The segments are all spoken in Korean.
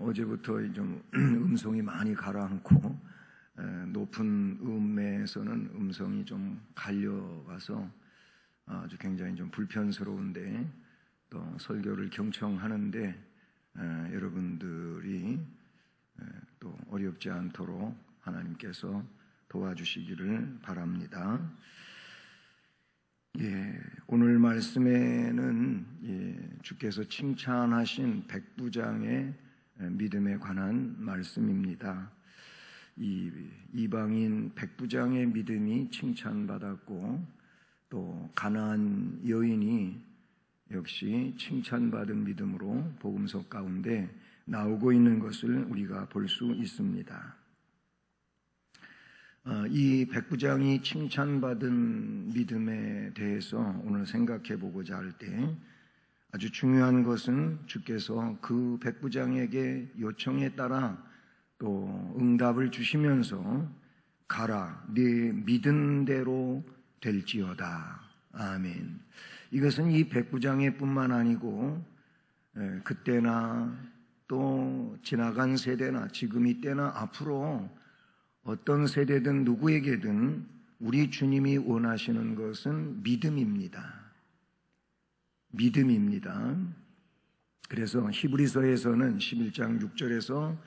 어제부터 좀 음성이 많이 가라앉고 높은 음매에서는 음성이 좀 갈려가서 아주 굉장히 좀 불편스러운데 또 설교를 경청하는데 여러분들이 또 어렵지 않도록 하나님께서 도와주시기를 바랍니다. 오늘 말씀에는 주께서 칭찬하신 백부장의 믿음에 관한 말씀입니다. 이 이방인 백부장의 믿음이 칭찬받았고 또 가나안 여인이 역시 칭찬받은 믿음으로 복음서 가운데 나오고 있는 것을 우리가 볼 수 있습니다. 이 백부장이 칭찬받은 믿음에 대해서 오늘 생각해 보고자 할 때 아주 중요한 것은 주께서 그 백부장에게 요청에 따라 또 응답을 주시면서 가라, 네 믿은 대로 될지어다. 아멘. 이것은 이 백부장의 뿐만 아니고 그때나 또 지나간 세대나 지금 이때나 앞으로 어떤 세대든 누구에게든 우리 주님이 원하시는 것은 믿음입니다. 믿음입니다. 그래서 히브리서에서는 11장 6절에서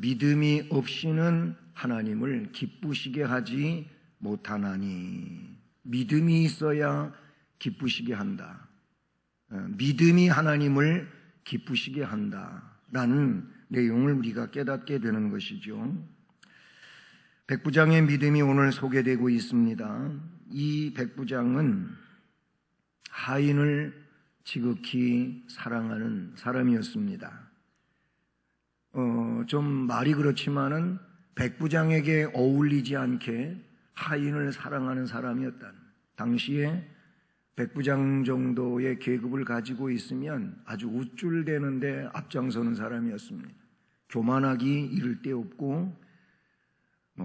믿음이 없이는 하나님을 기쁘시게 하지 못하나니, 믿음이 있어야 기쁘시게 한다. 믿음이 하나님을 기쁘시게 한다라는 내용을 우리가 깨닫게 되는 것이죠. 백부장의 믿음이 오늘 소개되고 있습니다. 이 백부장은 하인을 지극히 사랑하는 사람이었습니다. 좀 말이 그렇지만은 백부장에게 어울리지 않게 하인을 사랑하는 사람이었다. 당시에 백부장 정도의 계급을 가지고 있으면 아주 우쭐대는데 앞장서는 사람이었습니다. 교만하기 이를 데 없고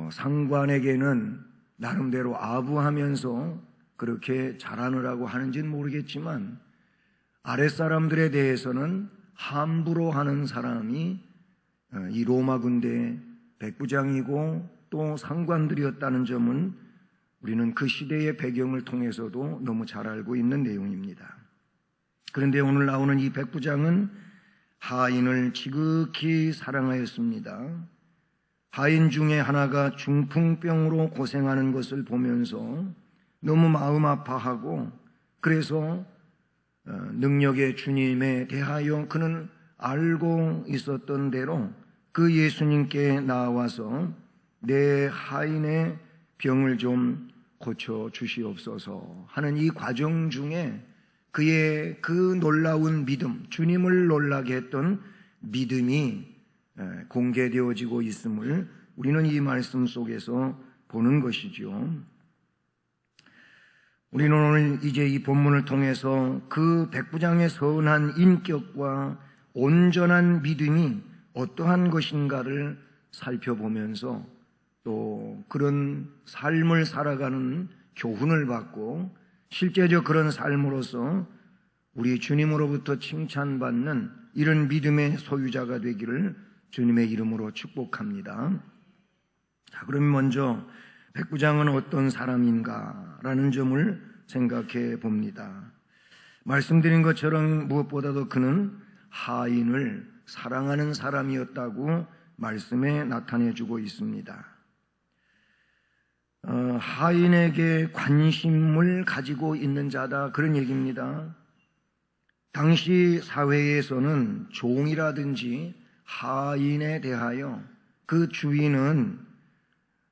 상관에게는 나름대로 아부하면서 그렇게 잘하느라고 하는지는 모르겠지만 아랫사람들에 대해서는 함부로 하는 사람이 이 로마 군대 백부장이고 또 상관들이었다는 점은 우리는 그 시대의 배경을 통해서도 너무 잘 알고 있는 내용입니다. 그런데 오늘 나오는 이 백부장은 하인을 지극히 사랑하였습니다. 하인 중에 하나가 중풍병으로 고생하는 것을 보면서 너무 마음 아파하고 그래서 능력의 주님에 대하여 그는 알고 있었던 대로 그 예수님께 나와서 내 하인의 병을 좀 고쳐 주시옵소서 하는 이 과정 중에 그의 그 놀라운 믿음, 주님을 놀라게 했던 믿음이 공개되어지고 있음을 우리는 이 말씀 속에서 보는 것이죠. 우리는 오늘 이제 이 본문을 통해서 그 백부장의 선한 인격과 온전한 믿음이 어떠한 것인가를 살펴보면서 또 그런 삶을 살아가는 교훈을 받고 실제적 그런 삶으로서 우리 주님으로부터 칭찬받는 이런 믿음의 소유자가 되기를 주님의 이름으로 축복합니다. 자, 그럼 먼저 백부장은 어떤 사람인가라는 점을 생각해 봅니다. 말씀드린 것처럼 무엇보다도 그는 하인을 사랑하는 사람이었다고 말씀에 나타내주고 있습니다. 하인에게 관심을 가지고 있는 자다, 그런 얘기입니다. 당시 사회에서는 종이라든지 하인에 대하여 그 주인은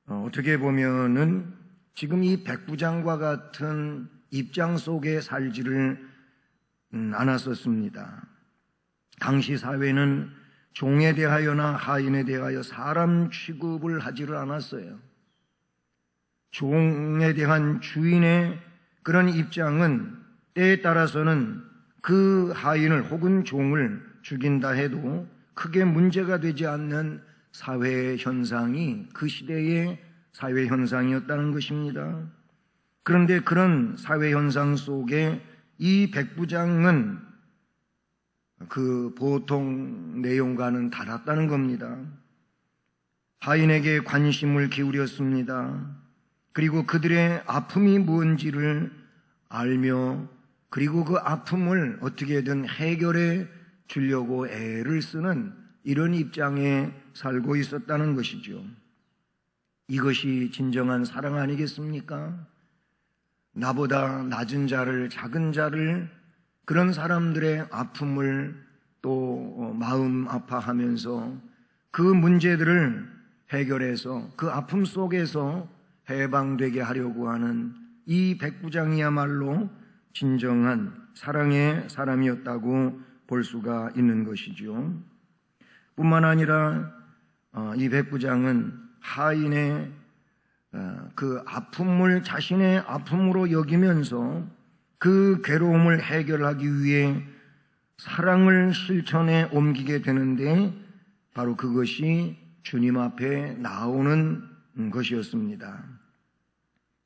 어떻게 보면은 지금 이 백부장과 같은 입장 속에 살지를 않았었습니다. 당시 사회는 종에 대하여나 하인에 대하여 사람 취급을 하지를 않았어요. 종에 대한 주인의 그런 입장은 때에 따라서는 그 하인을 혹은 종을 죽인다 해도 크게 문제가 되지 않는 사회 현상이 그 시대의 사회 현상이었다는 것입니다. 그런데 그런 사회 현상 속에 이 백부장은 그 보통 내용과는 달랐다는 겁니다. 하인에게 관심을 기울였습니다. 그리고 그들의 아픔이 뭔지를 알며 그리고 그 아픔을 어떻게든 해결해 주려고 애를 쓰는 이런 입장에 살고 있었다는 것이죠. 이것이 진정한 사랑 아니겠습니까? 나보다 낮은 자를, 작은 자를, 그런 사람들의 아픔을 또 마음 아파하면서 그 문제들을 해결해서 그 아픔 속에서 해방되게 하려고 하는 이 백부장이야말로 진정한 사랑의 사람이었다고 볼 수가 있는 것이죠. 뿐만 아니라 이 백부장은 하인의 그 아픔을 자신의 아픔으로 여기면서 그 괴로움을 해결하기 위해 사랑을 실천에 옮기게 되는데 바로 그것이 주님 앞에 나오는 것이었습니다.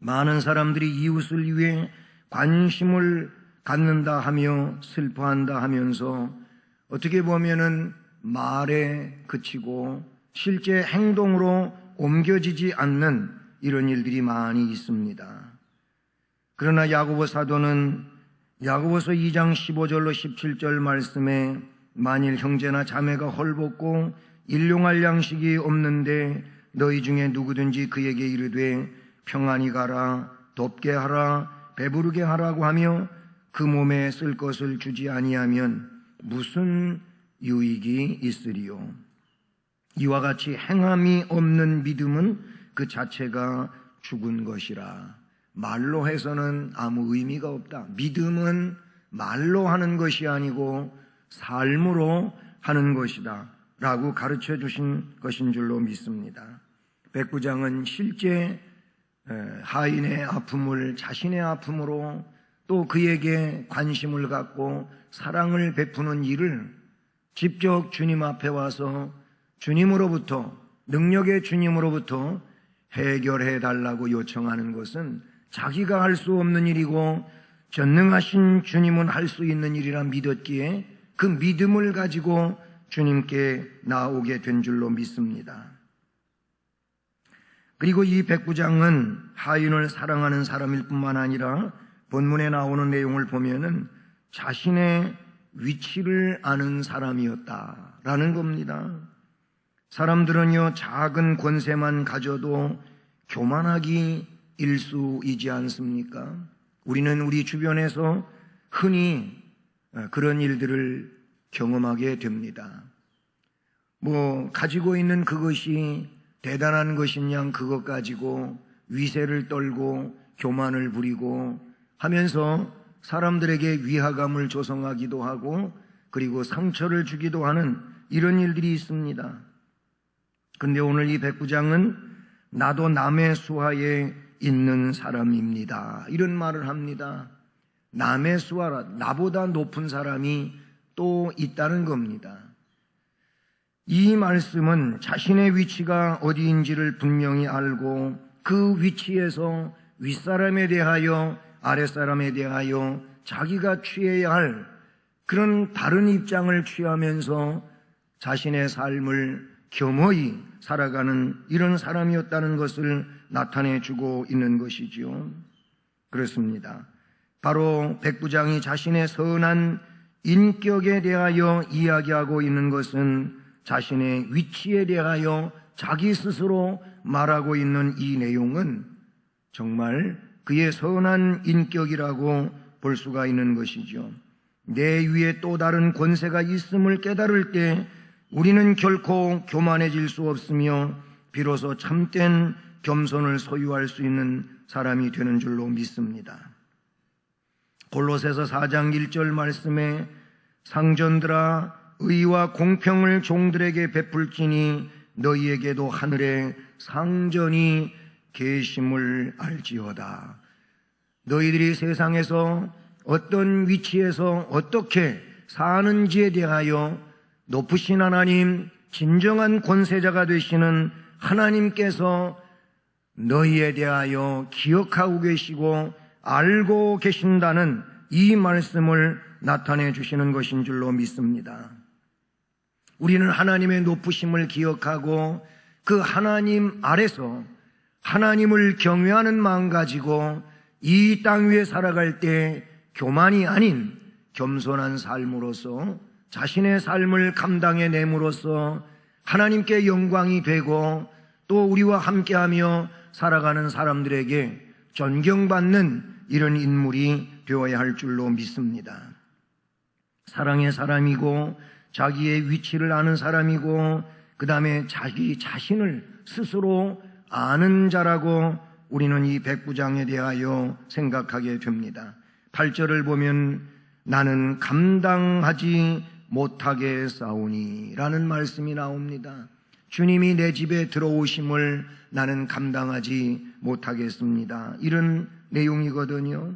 많은 사람들이 이웃을 위해 관심을 갖는다 하며 슬퍼한다 하면서 어떻게 보면은 말에 그치고 실제 행동으로 옮겨지지 않는 이런 일들이 많이 있습니다. 그러나 야고보 사도는 야고보서 2장 15절로 17절 말씀에 만일 형제나 자매가 헐벗고 일용할 양식이 없는데 너희 중에 누구든지 그에게 이르되 평안히 가라, 덥게 하라, 배부르게 하라고 하며 그 몸에 쓸 것을 주지 아니하면 무슨 유익이 있으리요. 이와 같이 행함이 없는 믿음은 그 자체가 죽은 것이라. 말로 해서는 아무 의미가 없다. 믿음은 말로 하는 것이 아니고 삶으로 하는 것이다 라고 가르쳐 주신 것인 줄로 믿습니다. 백부장은 실제 하인의 아픔을 자신의 아픔으로 또 그에게 관심을 갖고 사랑을 베푸는 일을 직접 주님 앞에 와서 주님으로부터, 능력의 주님으로부터 해결해 달라고 요청하는 것은 자기가 할 수 없는 일이고 전능하신 주님은 할 수 있는 일이라 믿었기에 그 믿음을 가지고 주님께 나오게 된 줄로 믿습니다. 그리고 이 백부장은 하인을 사랑하는 사람일 뿐만 아니라 본문에 나오는 내용을 보면은 자신의 위치를 아는 사람이었다라는 겁니다. 사람들은요, 작은 권세만 가져도 교만하기 일쑤이지 않습니까? 우리는 우리 주변에서 흔히 그런 일들을 경험하게 됩니다. 가지고 있는 그것이 대단한 것인 양 그것 가지고 위세를 떨고 교만을 부리고 하면서 사람들에게 위화감을 조성하기도 하고 그리고 상처를 주기도 하는 이런 일들이 있습니다. 그런데 오늘 이 백부장은 나도 남의 수하에 있는 사람입니다. 이런 말을 합니다. 남의 수하라, 나보다 높은 사람이 또 있다는 겁니다. 이 말씀은 자신의 위치가 어디인지를 분명히 알고 그 위치에서 윗사람에 대하여 아랫사람에 대하여 자기가 취해야 할 그런 다른 입장을 취하면서 자신의 삶을 겸허히 살아가는 이런 사람이었다는 것을 나타내주고 있는 것이지요. 그렇습니다. 바로 백부장이 자신의 선한 인격에 대하여 이야기하고 있는 것은 자신의 위치에 대하여 자기 스스로 말하고 있는 이 내용은 정말 그의 선한 인격이라고 볼 수가 있는 것이죠. 내 위에 또 다른 권세가 있음을 깨달을 때 우리는 결코 교만해질 수 없으며 비로소 참된 겸손을 소유할 수 있는 사람이 되는 줄로 믿습니다. 골로새서 4장 1절 말씀에 상전들아 의와 공평을 종들에게 베풀지니 너희에게도 하늘에 상전이 계심을 알지어다. 너희들이 세상에서 어떤 위치에서 어떻게 사는지에 대하여 높으신 하나님, 진정한 권세자가 되시는 하나님께서 너희에 대하여 기억하고 계시고 알고 계신다는 이 말씀을 나타내 주시는 것인 줄로 믿습니다. 우리는 하나님의 높으심을 기억하고 그 하나님 아래서 하나님을 경외하는 마음 가지고 이 땅 위에 살아갈 때 교만이 아닌 겸손한 삶으로서 자신의 삶을 감당해 내므로써 하나님께 영광이 되고 또 우리와 함께하며 살아가는 사람들에게 존경받는 이런 인물이 되어야 할 줄로 믿습니다. 사랑의 사람이고 자기의 위치를 아는 사람이고 그 다음에 자기 자신을 스스로 아는 자라고 우리는 이 백부장에 대하여 생각하게 됩니다. 8절을 보면 나는 감당하지 못하게 싸우니 라는 말씀이 나옵니다. 주님이 내 집에 들어오심을 나는 감당하지 못하겠습니다. 이런 내용이거든요.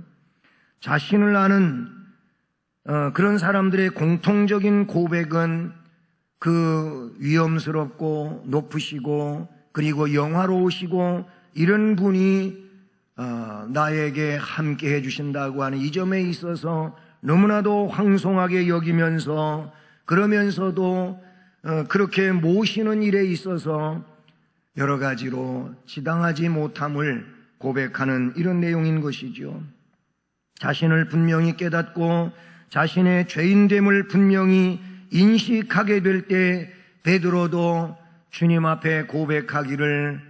자신을 아는 그런 사람들의 공통적인 고백은 그 위엄스럽고 높으시고 그리고 영화로우시고 이런 분이 나에게 함께 해주신다고 하는 이 점에 있어서 너무나도 황송하게 여기면서 그러면서도 그렇게 모시는 일에 있어서 여러 가지로 지당하지 못함을 고백하는 이런 내용인 것이죠. 자신을 분명히 깨닫고 자신의 죄인됨을 분명히 인식하게 될 때 베드로도 주님 앞에 고백하기를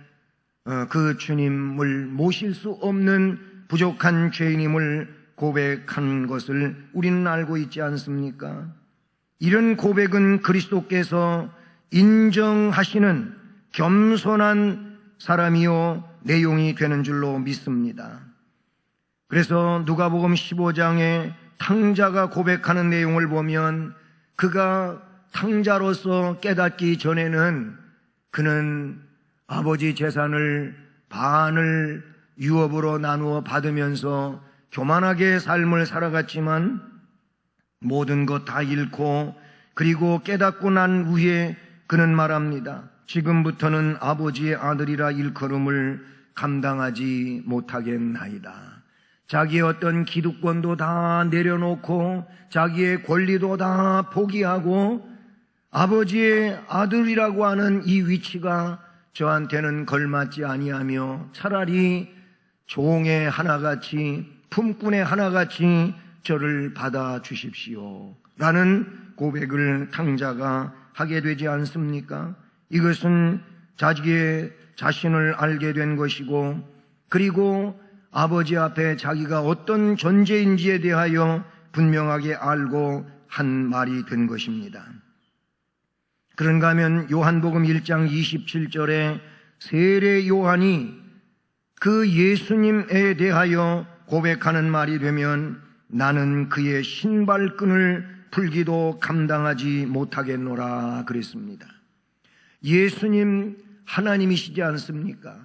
그 주님을 모실 수 없는 부족한 죄인임을 고백한 것을 우리는 알고 있지 않습니까? 이런 고백은 그리스도께서 인정하시는 겸손한 사람이요 내용이 되는 줄로 믿습니다. 그래서 누가복음 15장에 탕자가 고백하는 내용을 보면 그가 탕자로서 깨닫기 전에는 그는 아버지 재산을 반을 유업으로 나누어 받으면서 교만하게 삶을 살아갔지만 모든 것 다 잃고 그리고 깨닫고 난 후에 그는 말합니다. 지금부터는 아버지의 아들이라 일컬음을 감당하지 못하겠나이다. 자기의 어떤 기득권도 다 내려놓고 자기의 권리도 다 포기하고 아버지의 아들이라고 하는 이 위치가 저한테는 걸맞지 아니하며 차라리 종의 하나같이 품꾼의 하나같이 저를 받아주십시오 라는 고백을 탕자가 하게 되지 않습니까? 이것은 자기의 자신을 알게 된 것이고 그리고 아버지 앞에 자기가 어떤 존재인지에 대하여 분명하게 알고 한 말이 된 것입니다. 그런가 하면 요한복음 1장 27절에 세례 요한이 그 예수님에 대하여 고백하는 말이 되면 나는 그의 신발끈을 풀기도 감당하지 못하겠노라 그랬습니다. 예수님 하나님이시지 않습니까?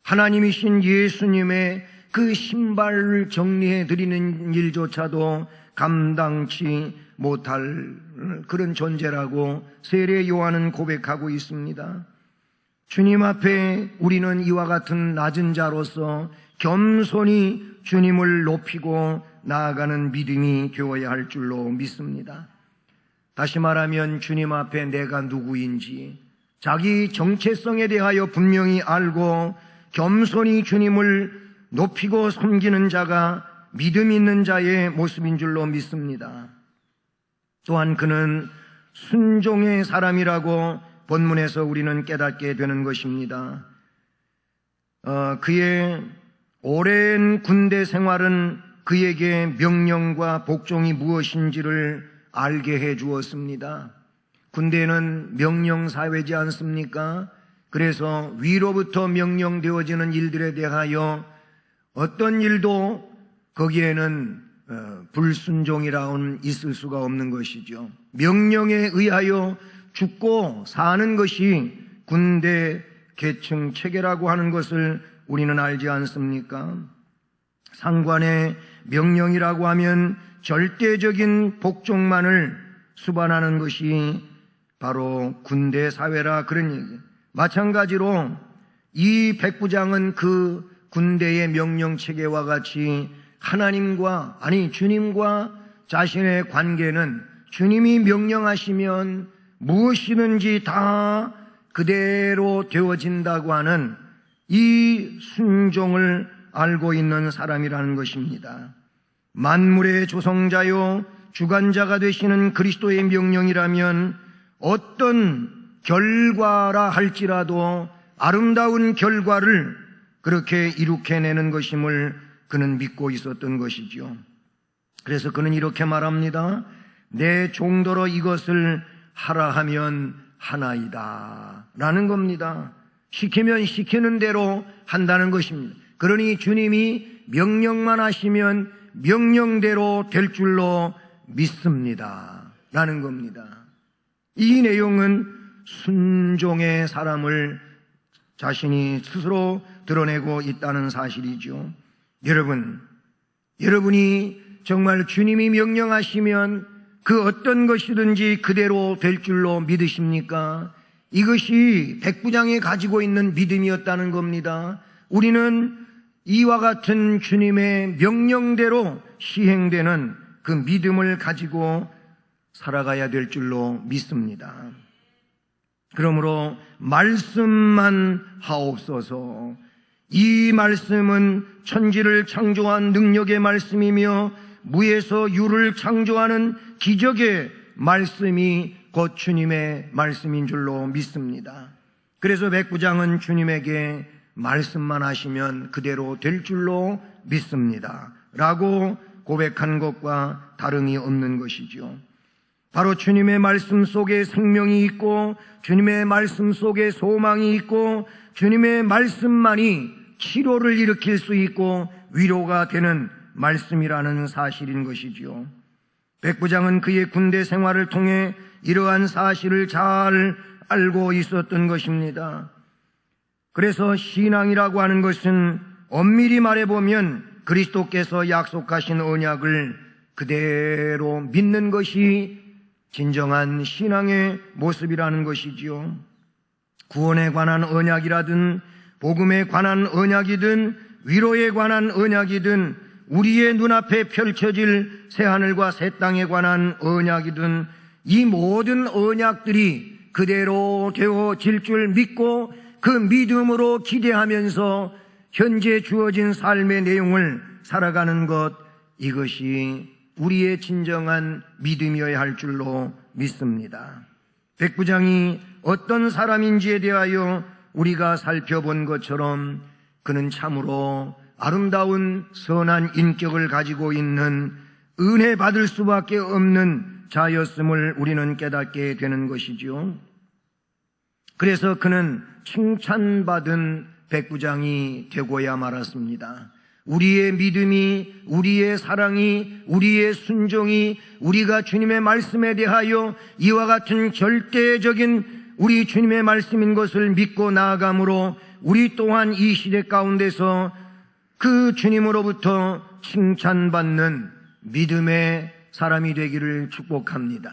하나님이신 예수님의 그 신발을 정리해 드리는 일조차도 감당치 못할 그런 존재라고 세례 요한은 고백하고 있습니다. 주님 앞에 우리는 이와 같은 낮은 자로서 겸손히 주님을 높이고 나아가는 믿음이 되어야 할 줄로 믿습니다. 다시 말하면 주님 앞에 내가 누구인지 자기 정체성에 대하여 분명히 알고 겸손히 주님을 높이고 섬기는 자가 믿음 있는 자의 모습인 줄로 믿습니다. 또한 그는 순종의 사람이라고 본문에서 우리는 깨닫게 되는 것입니다. 그의 오랜 군대 생활은 그에게 명령과 복종이 무엇인지를 알게 해 주었습니다. 군대는 명령사회지 않습니까? 그래서 위로부터 명령되어지는 일들에 대하여 어떤 일도 거기에는 불순종이라고는 있을 수가 없는 것이죠. 명령에 의하여 죽고 사는 것이 군대 계층 체계라고 하는 것을 우리는 알지 않습니까? 상관의 명령이라고 하면 절대적인 복종만을 수반하는 것이 바로 군대 사회라 그런 얘기. 마찬가지로 이 백부장은 그 군대의 명령 체계와 같이 하나님과 주님과 자신의 관계는 주님이 명령하시면 무엇이든지 다 그대로 되어진다고 하는 이 순종을 알고 있는 사람이라는 것입니다. 만물의 조성자요 주관자가 되시는 그리스도의 명령이라면 어떤 결과라 할지라도 아름다운 결과를 그렇게 이룩해내는 것임을 그는 믿고 있었던 것이죠. 그래서 그는 이렇게 말합니다. 내 종도로 이것을 하라 하면 하나이다 라는 겁니다. 시키면 시키는 대로 한다는 것입니다. 그러니 주님이 명령만 하시면 명령대로 될 줄로 믿습니다 라는 겁니다. 이 내용은 순종의 사람을 자신이 스스로 드러내고 있다는 사실이죠. 여러분이 정말 주님이 명령하시면 그 어떤 것이든지 그대로 될 줄로 믿으십니까? 이것이 백부장이 가지고 있는 믿음이었다는 겁니다. 우리는 이와 같은 주님의 명령대로 시행되는 그 믿음을 가지고 살아가야 될 줄로 믿습니다. 그러므로 말씀만 하옵소서. 이 말씀은 천지를 창조한 능력의 말씀이며 무에서 유를 창조하는 기적의 말씀이 곧 주님의 말씀인 줄로 믿습니다. 그래서 백부장은 주님에게 말씀만 하시면 그대로 될 줄로 믿습니다 라고 고백한 것과 다름이 없는 것이죠. 바로 주님의 말씀 속에 생명이 있고 주님의 말씀 속에 소망이 있고 주님의 말씀만이 치료를 일으킬 수 있고 위로가 되는 말씀이라는 사실인 것이지요. 백부장은 그의 군대 생활을 통해 이러한 사실을 잘 알고 있었던 것입니다. 그래서 신앙이라고 하는 것은 엄밀히 말해보면 그리스도께서 약속하신 언약을 그대로 믿는 것이 진정한 신앙의 모습이라는 것이지요. 구원에 관한 언약이라든 복음에 관한 언약이든 위로에 관한 언약이든 우리의 눈앞에 펼쳐질 새하늘과 새 땅에 관한 언약이든 이 모든 언약들이 그대로 되어질 줄 믿고 그 믿음으로 기대하면서 현재 주어진 삶의 내용을 살아가는 것, 이것이 우리의 진정한 믿음이어야 할 줄로 믿습니다. 백부장이 어떤 사람인지에 대하여 우리가 살펴본 것처럼 그는 참으로 아름다운 선한 인격을 가지고 있는 은혜 받을 수밖에 없는 자였음을 우리는 깨닫게 되는 것이죠. 그래서 그는 칭찬받은 백부장이 되고야 말았습니다. 우리의 믿음이, 우리의 사랑이, 우리의 순종이 우리가 주님의 말씀에 대하여 이와 같은 절대적인 우리 주님의 말씀인 것을 믿고 나아가므로 우리 또한 이 시대 가운데서 그 주님으로부터 칭찬받는 믿음의 사람이 되기를 축복합니다.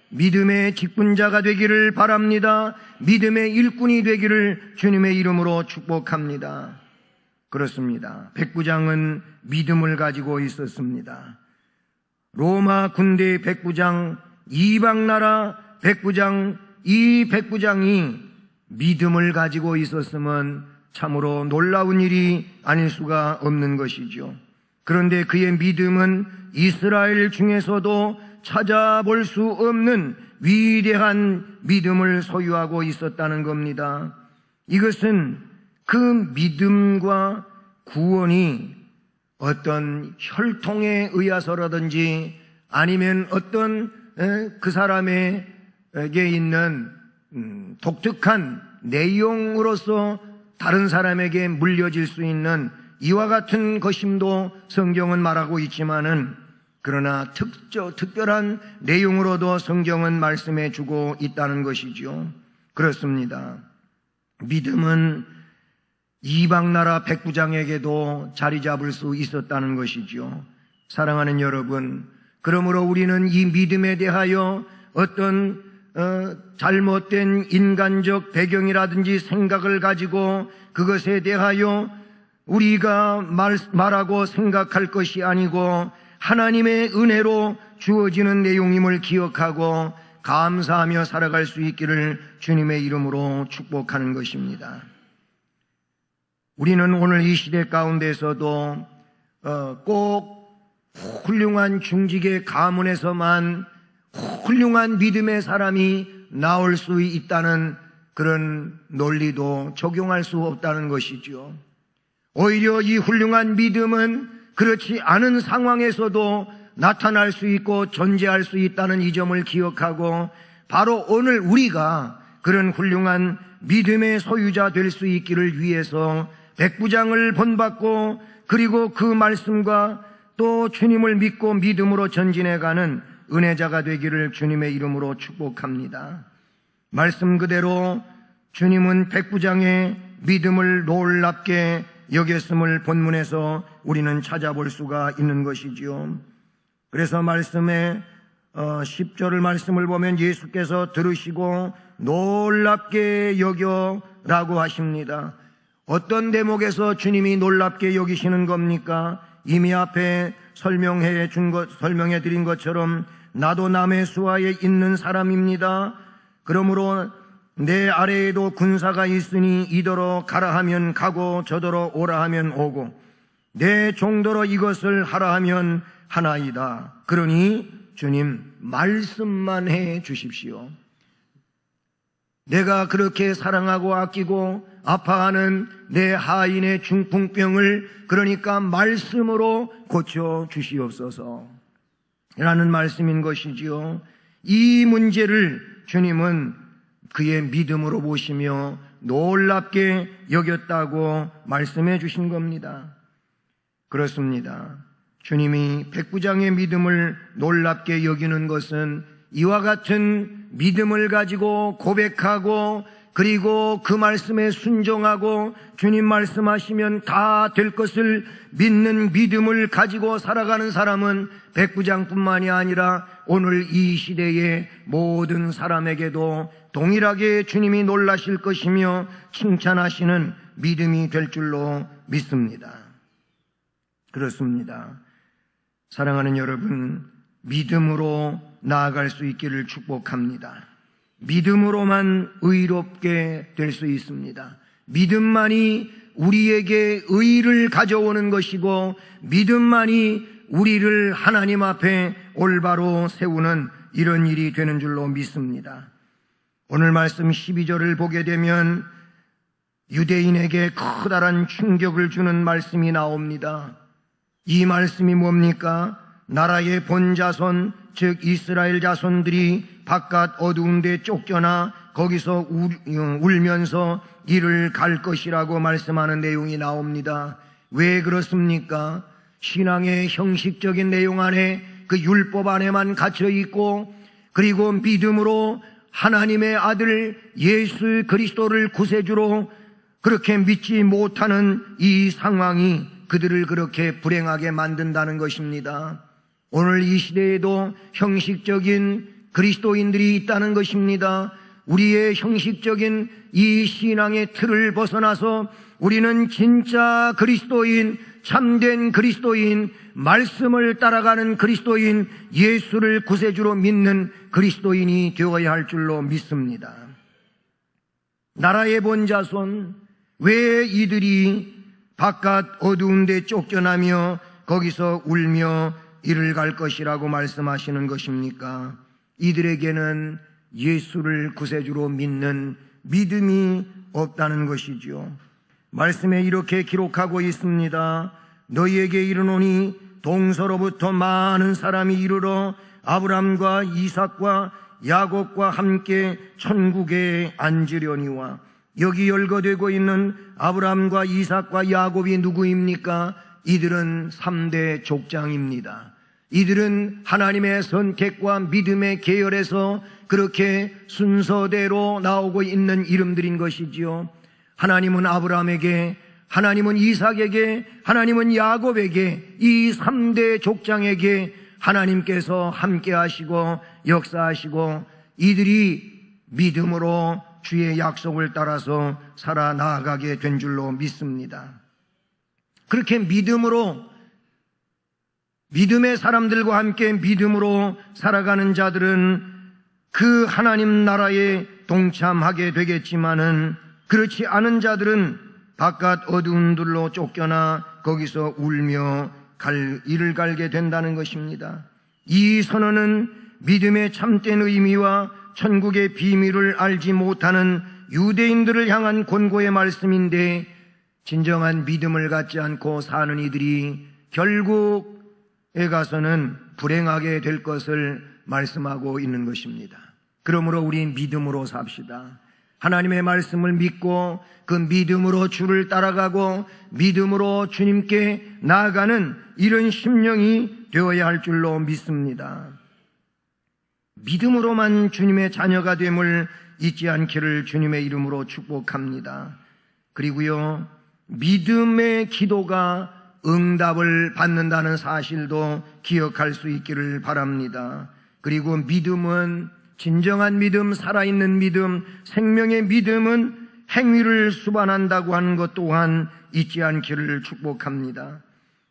믿음의 직분자가 되기를 바랍니다. 믿음의 일꾼이 되기를 주님의 이름으로 축복합니다. 그렇습니다. 백부장은 믿음을 가지고 있었습니다. 로마 군대의 백부장, 이방나라 백부장, 이 백부장이 믿음을 가지고 있었으면 참으로 놀라운 일이 아닐 수가 없는 것이죠. 그런데 그의 믿음은 이스라엘 중에서도 찾아볼 수 없는 위대한 믿음을 소유하고 있었다는 겁니다. 이것은 그 믿음과 구원이 어떤 혈통에 의해서라든지 아니면 어떤 그 사람에게 있는 독특한 내용으로서 다른 사람에게 물려질 수 있는 이와 같은 것임도 성경은 말하고 있지만은 그러나 특별한 내용으로도 성경은 말씀해 주고 있다는 것이죠. 그렇습니다. 믿음은 이방나라 백부장에게도 자리 잡을 수 있었다는 것이죠. 사랑하는 여러분, 그러므로 우리는 이 믿음에 대하여 어떤 잘못된 인간적 배경이라든지 생각을 가지고 그것에 대하여 우리가 말하고 생각할 것이 아니고 하나님의 은혜로 주어지는 내용임을 기억하고 감사하며 살아갈 수 있기를 주님의 이름으로 축복하는 것입니다. 우리는 오늘 이 시대 가운데서도 꼭 훌륭한 중직의 가문에서만 훌륭한 믿음의 사람이 나올 수 있다는 그런 논리도 적용할 수 없다는 것이죠. 오히려 이 훌륭한 믿음은 그렇지 않은 상황에서도 나타날 수 있고 존재할 수 있다는 이 점을 기억하고 바로 오늘 우리가 그런 훌륭한 믿음의 소유자 될 수 있기를 위해서 백부장을 본받고 그리고 그 말씀과 또 주님을 믿고 믿음으로 전진해가는 은혜자가 되기를 주님의 이름으로 축복합니다. 말씀 그대로 주님은 백부장의 믿음을 놀랍게 여겼음을 본문에서 우리는 찾아볼 수가 있는 것이지요. 그래서 말씀에 10절을 말씀을 보면 예수께서 들으시고 놀랍게 여겨라고 하십니다. 어떤 대목에서 주님이 놀랍게 여기시는 겁니까? 이미 앞에 설명해 드린 것처럼 나도 남의 수하에 있는 사람입니다. 그러므로 내 아래에도 군사가 있으니 이더러 가라 하면 가고 저더러 오라 하면 오고 내 종더러 이것을 하라 하면 하나이다. 그러니 주님 말씀만 해 주십시오. 내가 그렇게 사랑하고 아끼고 아파하는 내 하인의 중풍병을 그러니까 말씀으로 고쳐 주시옵소서 라는 말씀인 것이지요. 이 문제를 주님은 그의 믿음으로 보시며 놀랍게 여겼다고 말씀해 주신 겁니다. 그렇습니다. 주님이 백부장의 믿음을 놀랍게 여기는 것은 이와 같은 믿음을 가지고 고백하고 그리고 그 말씀에 순종하고 주님 말씀하시면 다 될 것을 믿는 믿음을 가지고 살아가는 사람은 백부장뿐만이 아니라 오늘 이 시대의 모든 사람에게도 동일하게 주님이 놀라실 것이며 칭찬하시는 믿음이 될 줄로 믿습니다. 그렇습니다. 사랑하는 여러분, 믿음으로 나아갈 수 있기를 축복합니다. 믿음으로만 의롭게 될 수 있습니다. 믿음만이 우리에게 의를 가져오는 것이고 믿음만이 우리를 하나님 앞에 올바로 세우는 이런 일이 되는 줄로 믿습니다. 오늘 말씀 12절을 보게 되면 유대인에게 커다란 충격을 주는 말씀이 나옵니다. 이 말씀이 뭡니까? 나라의 본 자손, 즉 이스라엘 자손들이 바깥 어두운 데 쫓겨나 거기서 울면서 이를 갈 것이라고 말씀하는 내용이 나옵니다. 왜 그렇습니까? 신앙의 형식적인 내용 안에 그 율법 안에만 갇혀 있고 그리고 믿음으로 하나님의 아들 예수 그리스도를 구세주로 그렇게 믿지 못하는 이 상황이 그들을 그렇게 불행하게 만든다는 것입니다. 오늘 이 시대에도 형식적인 그리스도인들이 있다는 것입니다. 우리의 형식적인 이 신앙의 틀을 벗어나서 우리는 진짜 그리스도인, 참된 그리스도인, 말씀을 따라가는 그리스도인, 예수를 구세주로 믿는 그리스도인이 되어야 할 줄로 믿습니다. 나라의 본 자손, 왜 이들이 바깥 어두운 데 쫓겨나며 거기서 울며 이를 갈 것이라고 말씀하시는 것입니까? 이들에게는 예수를 구세주로 믿는 믿음이 없다는 것이죠. 말씀에 이렇게 기록하고 있습니다. 너희에게 이르노니 동서로부터 많은 사람이 이르러 아브람과 이삭과 야곱과 함께 천국에 앉으려니와. 여기 열거되고 있는 아브람과 이삭과 야곱이 누구입니까? 이들은 3대 족장입니다. 이들은 하나님의 선택과 믿음의 계열에서 그렇게 순서대로 나오고 있는 이름들인 것이지요. 하나님은 아브람에게, 하나님은 이삭에게, 하나님은 야곱에게, 이 3대 족장에게 하나님께서 함께 하시고 역사하시고 이들이 믿음으로 주의 약속을 따라서 살아나가게 된 줄로 믿습니다. 그렇게 믿음으로 믿음의 사람들과 함께 믿음으로 살아가는 자들은 그 하나님 나라에 동참하게 되겠지만은, 그렇지 않은 자들은 바깥 어두운 들로 쫓겨나 거기서 울며 이를 갈게 된다는 것입니다. 이 선언은 믿음의 참된 의미와 천국의 비밀을 알지 못하는 유대인들을 향한 권고의 말씀인데, 진정한 믿음을 갖지 않고 사는 이들이 결국에 가서는 불행하게 될 것을 말씀하고 있는 것입니다. 그러므로 우리 믿음으로 삽시다. 하나님의 말씀을 믿고 그 믿음으로 주를 따라가고 믿음으로 주님께 나아가는 이런 심령이 되어야 할 줄로 믿습니다. 믿음으로만 주님의 자녀가 됨을 잊지 않기를 주님의 이름으로 축복합니다. 그리고요, 믿음의 기도가 응답을 받는다는 사실도 기억할 수 있기를 바랍니다. 그리고 믿음은, 진정한 믿음, 살아있는 믿음, 생명의 믿음은 행위를 수반한다고 하는 것 또한 잊지 않기를 축복합니다.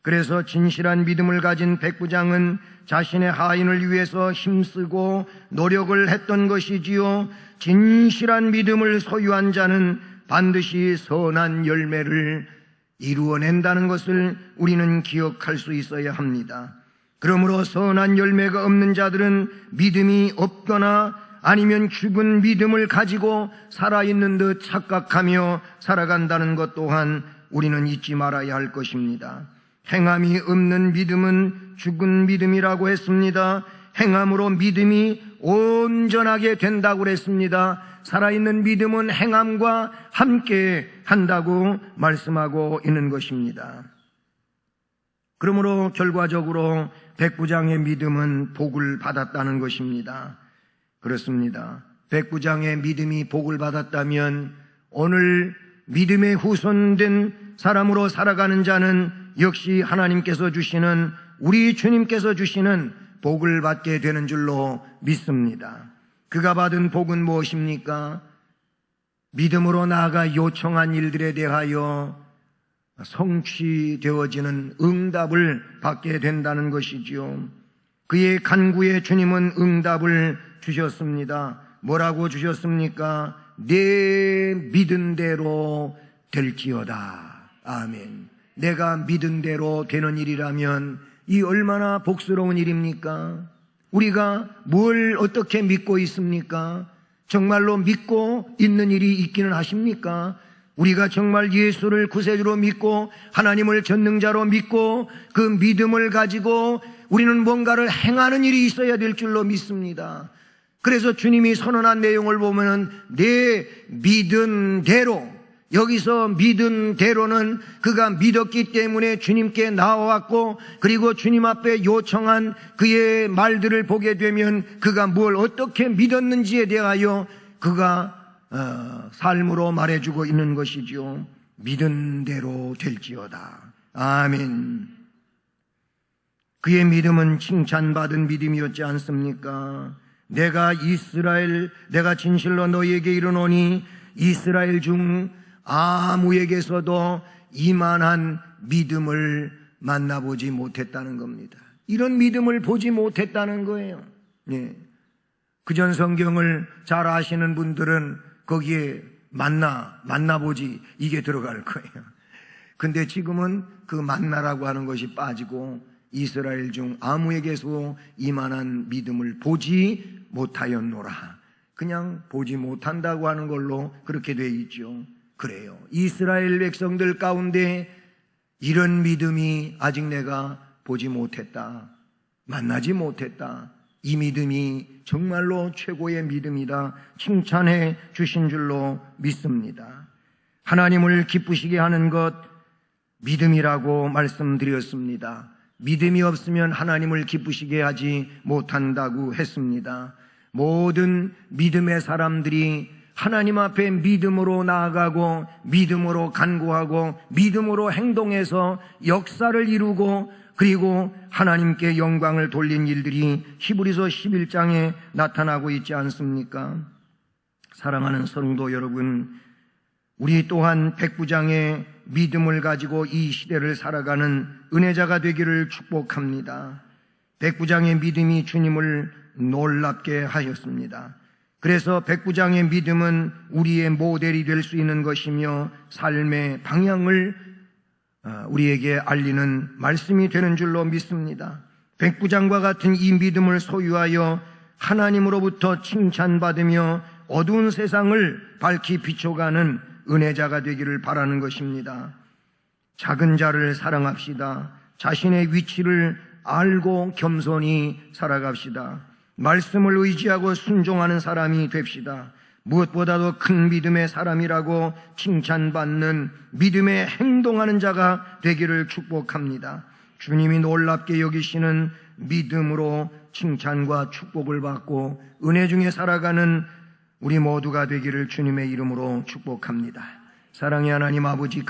그래서 진실한 믿음을 가진 백부장은 자신의 하인을 위해서 힘쓰고 노력을 했던 것이지요. 진실한 믿음을 소유한 자는 반드시 선한 열매를 이루어낸다는 것을 우리는 기억할 수 있어야 합니다. 그러므로 선한 열매가 없는 자들은 믿음이 없거나 아니면 죽은 믿음을 가지고 살아있는 듯 착각하며 살아간다는 것 또한 우리는 잊지 말아야 할 것입니다. 행함이 없는 믿음은 죽은 믿음이라고 했습니다. 행함으로 믿음이 온전하게 된다고 그랬습니다. 살아있는 믿음은 행함과 함께 한다고 말씀하고 있는 것입니다. 그러므로 결과적으로 백부장의 믿음은 복을 받았다는 것입니다. 그렇습니다. 백부장의 믿음이 복을 받았다면 오늘 믿음의 후손된 사람으로 살아가는 자는 역시 하나님께서 주시는, 우리 주님께서 주시는 복을 받게 되는 줄로 믿습니다. 그가 받은 복은 무엇입니까? 믿음으로 나아가 요청한 일들에 대하여 성취되어지는 응답을 받게 된다는 것이지요. 그의 간구에 주님은 응답을 주셨습니다. 뭐라고 주셨습니까? 내 믿은 대로 될지어다. 아멘. 내가 믿은 대로 되는 일이라면 이 얼마나 복스러운 일입니까? 우리가 뭘 어떻게 믿고 있습니까? 정말로 믿고 있는 일이 있기는 하십니까? 우리가 정말 예수를 구세주로 믿고 하나님을 전능자로 믿고 그 믿음을 가지고 우리는 뭔가를 행하는 일이 있어야 될 줄로 믿습니다. 그래서 주님이 선언한 내용을 보면은 내 믿은 대로, 여기서 믿은 대로는 그가 믿었기 때문에 주님께 나와왔고, 그리고 주님 앞에 요청한 그의 말들을 보게 되면 그가 뭘 어떻게 믿었는지에 대하여 그가 삶으로 말해주고 있는 것이지요. 믿은 대로 될지어다. 아멘. 그의 믿음은 칭찬받은 믿음이었지 않습니까? 내가 진실로 너희에게 이르노니 이스라엘 중 아무에게서도 이만한 믿음을 만나보지 못했다는 겁니다. 이런 믿음을 보지 못했다는 거예요. 예. 그전 성경을 잘 아시는 분들은 거기에 만나보지 이게 들어갈 거예요. 근데 지금은 그 만나라고 하는 것이 빠지고 이스라엘 중 아무에게서 이만한 믿음을 보지 못하였노라. 그냥 보지 못한다고 하는 걸로 그렇게 돼 있죠. 그래요. 이스라엘 백성들 가운데 이런 믿음이 아직 내가 보지 못했다. 만나지 못했다. 이 믿음이 정말로 최고의 믿음이다. 칭찬해 주신 줄로 믿습니다. 하나님을 기쁘시게 하는 것 믿음이라고 말씀드렸습니다. 믿음이 없으면 하나님을 기쁘시게 하지 못한다고 했습니다. 모든 믿음의 사람들이 하나님 앞에 믿음으로 나아가고 믿음으로 간구하고 믿음으로 행동해서 역사를 이루고 그리고 하나님께 영광을 돌린 일들이 히브리서 11장에 나타나고 있지 않습니까? 사랑하는 성도 여러분, 우리 또한 백부장의 믿음을 가지고 이 시대를 살아가는 은혜자가 되기를 축복합니다. 백부장의 믿음이 주님을 놀랍게 하였습니다. 그래서 백부장의 믿음은 우리의 모델이 될 수 있는 것이며 삶의 방향을 우리에게 알리는 말씀이 되는 줄로 믿습니다. 백부장과 같은 이 믿음을 소유하여 하나님으로부터 칭찬받으며 어두운 세상을 밝히 비춰가는 은혜자가 되기를 바라는 것입니다. 작은 자를 사랑합시다. 자신의 위치를 알고 겸손히 살아갑시다. 말씀을 의지하고 순종하는 사람이 됩시다. 무엇보다도 큰 믿음의 사람이라고 칭찬받는 믿음에 행동하는 자가 되기를 축복합니다. 주님이 놀랍게 여기시는 믿음으로 칭찬과 축복을 받고 은혜 중에 살아가는 우리 모두가 되기를 주님의 이름으로 축복합니다. 사랑의 하나님 아버지,